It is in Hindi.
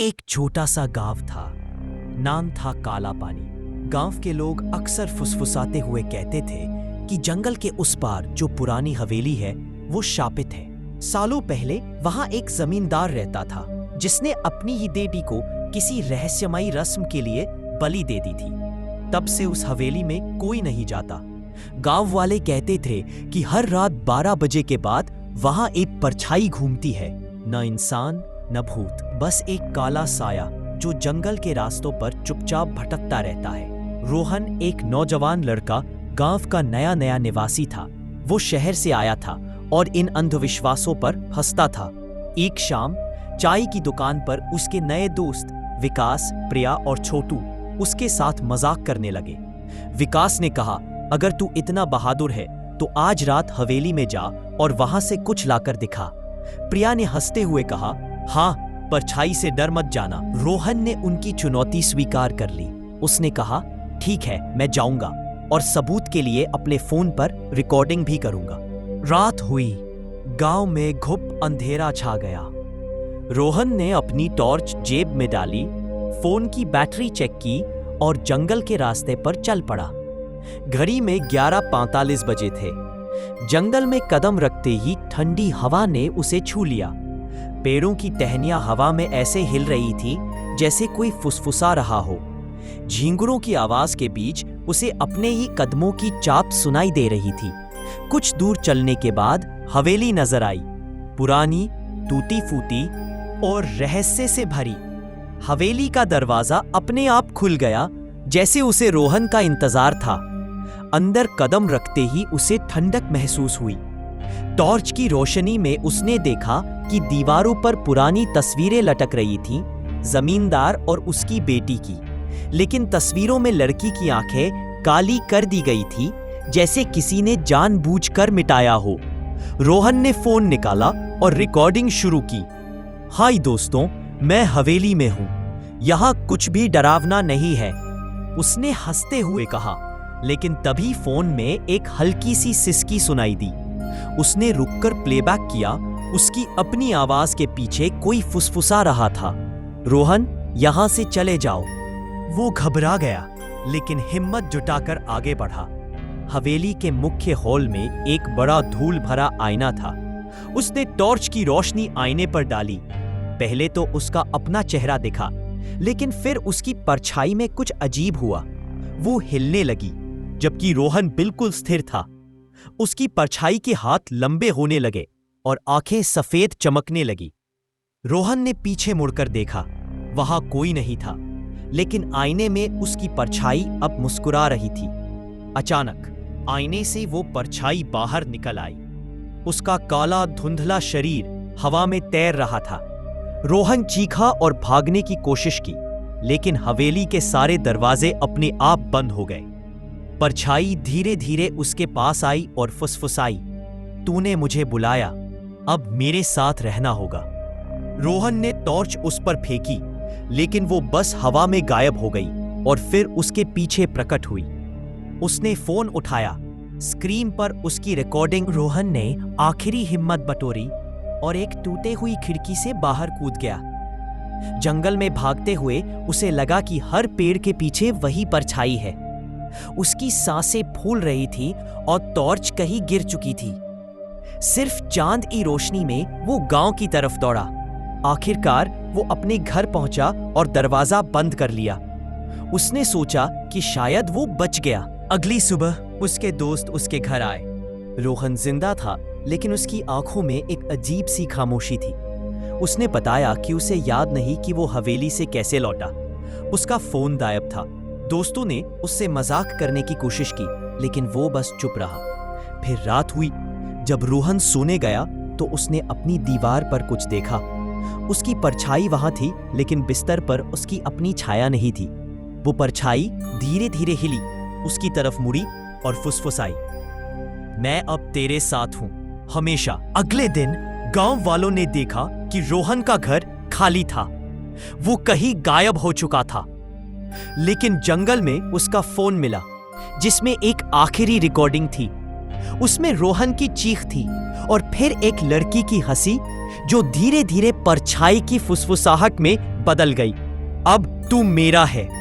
एक छोटा सा गांव था। नाम था काला पानी। गांव के लोग अक्सर फुसफुसाते हुए कहते थे कि जंगल के उस पार जो पुरानी हवेली है वो शापित है। सालों पहले वहां एक जमींदार रहता था जिसने अपनी ही बेटी को किसी रहस्यमयी रस्म के लिए बलि दे दी थी। तब से उस हवेली में कोई नहीं जाता। गांव वाले कहते थे कि हर रात 12 बजे के बाद वहां एक परछाई घूमती है, न इंसान न भूत, बस एक काला साया जो जंगल के रास्तों पर चुपचाप भटकता रहता है। रोहन एक नौजवान लड़का गांव का नया नया निवासी था। वो शहर से आया था और इन अंधविश्वासों पर हंसता था। एक शाम चाय की दुकान पर उसके नए दोस्त विकास, प्रिया और छोटू उसके साथ मजाक करने लगे। विकास ने कहा, अगर तू इतना बहादुर है तो आज रात हवेली में जा और वहां से कुछ लाकर दिखा। प्रिया ने हंसते हुए कहा, हाँ, परछाई से डर मत जाना। रोहन ने उनकी चुनौती स्वीकार कर ली। उसने कहा, ठीक है, मैं जाऊंगा और सबूत के लिए अपने फोन पर रिकॉर्डिंग भी करूंगा। रात हुई, गांव में घुप अंधेरा छा गया। रोहन ने अपनी टॉर्च जेब में डाली, फोन की बैटरी चेक की और जंगल के रास्ते पर चल पड़ा। घड़ी में 11:45 बजे थे। जंगल में कदम रखते ही ठंडी हवा ने उसे छू लिया। पेड़ों की टहनियां हवा में ऐसे हिल रही थी जैसे कोई फुसफुसा रहा हो। झींगुरों की आवाज के बीच उसे अपने ही कदमों की चाप सुनाई दे रही थी। कुछ दूर चलने के बाद हवेली नजर आई, पुरानी, टूटी फूटी और रहस्य से भरी। हवेली का दरवाजा अपने आप खुल गया, जैसे उसे रोहन का इंतजार था। अंदर कदम रखते ही उसे ठंडक महसूस हुई। टॉर्च की रोशनी में उसने देखा कि दीवारों पर पुरानी तस्वीरें लटक रही थीं, जमींदार और उसकी बेटी की। लेकिन तस्वीरों में लड़की की आंखें काली कर दी गई थी, जैसे किसी ने जानबूझकर मिटाया हो। रोहन ने फोन निकाला और रिकॉर्डिंग शुरू की। हाय दोस्तों, मैं हवेली में हूं। यहां कुछ भी डरावना नहीं है, उसने हंसते हुए कहा। लेकिन तभी फोन में एक हल्की सी सिसकी सुनाई दी। उसने रुककर प्लेबैक किया। उसकी अपनी आवाज के पीछे कोई फुसफुसा रहा था, रोहन, यहां से चले जाओ। वो घबरा गया, लेकिन हिम्मत जुटाकर आगे बढ़ा। हवेली के मुख्य हॉल में एक बड़ा धूल भरा आईना था। उसने टॉर्च की रोशनी आईने पर डाली। पहले तो उसका अपना चेहरा दिखा, लेकिन फिर उसकी परछाई में कुछ अजीब हुआ। वो हिलने लगी, जबकि रोहन बिल्कुल स्थिर था। उसकी परछाई के हाथ लंबे होने लगे और आंखें सफेद चमकने लगी। रोहन ने पीछे मुड़कर देखा, वहां कोई नहीं था, लेकिन आईने में उसकी परछाई अब मुस्कुरा रही थी। अचानक आईने से वो परछाई बाहर निकल आई। उसका काला धुंधला शरीर हवा में तैर रहा था। रोहन चीखा और भागने की कोशिश की, लेकिन हवेली के सारे दरवाजे अपने आप बंद हो गए। परछाई धीरे धीरे उसके पास आई और फुसफुसाई, तूने मुझे बुलाया, अब मेरे साथ रहना होगा। रोहन ने टॉर्च उस पर फेंकी, लेकिन वो बस हवा में गायब हो गई और फिर उसके पीछे प्रकट हुई। उसने फोन उठाया। स्क्रीन पर उसकी रिकॉर्डिंग। रोहन ने आखिरी हिम्मत बटोरी और एक टूटे हुई खिड़की से बाहर कूद गया। जंगल में भागते हुए उसे लगा कि हर पेड़ के पीछे वही परछाई है। उसकी सांसें फूल रही थी और टॉर्च कहीं गिर चुकी थी। सिर्फ चांद की रोशनी में वो गांव की तरफ दौड़ा। आखिरकार वो अपने घर पहुंचा और दरवाजा बंद कर लिया। उसने सोचा कि शायद वो बच गया। अगली सुबह उसके दोस्त उसके घर आए। रोहन जिंदा था, लेकिन उसकी आंखों में एक अजीब सी खामोशी थी। उसने बताया कि उसे याद नहीं कि वो हवेली से कैसे लौटा। उसका फोन गायब था। दोस्तों ने उससे मजाक करने की कोशिश की, लेकिन वो बस चुप रहा। फिर रात हुई। जब रोहन सोने गया तो उसने अपनी दीवार पर कुछ देखा। उसकी परछाई वहां थी, लेकिन बिस्तर पर उसकी अपनी छाया नहीं थी। वो परछाई धीरे धीरे हिली, उसकी तरफ मुड़ी और फुसफुसाई, मैं अब तेरे साथ हूं, हमेशा। अगले दिन गांव वालों ने देखा कि रोहन का घर खाली था। वो कहीं गायब हो चुका था। लेकिन जंगल में उसका फोन मिला, जिसमें एक आखिरी रिकॉर्डिंग थी। उसमें रोहन की चीख थी और फिर एक लड़की की हंसी जो धीरे धीरे परछाई की फुसफुसाहट में बदल गई। अब तू मेरा है।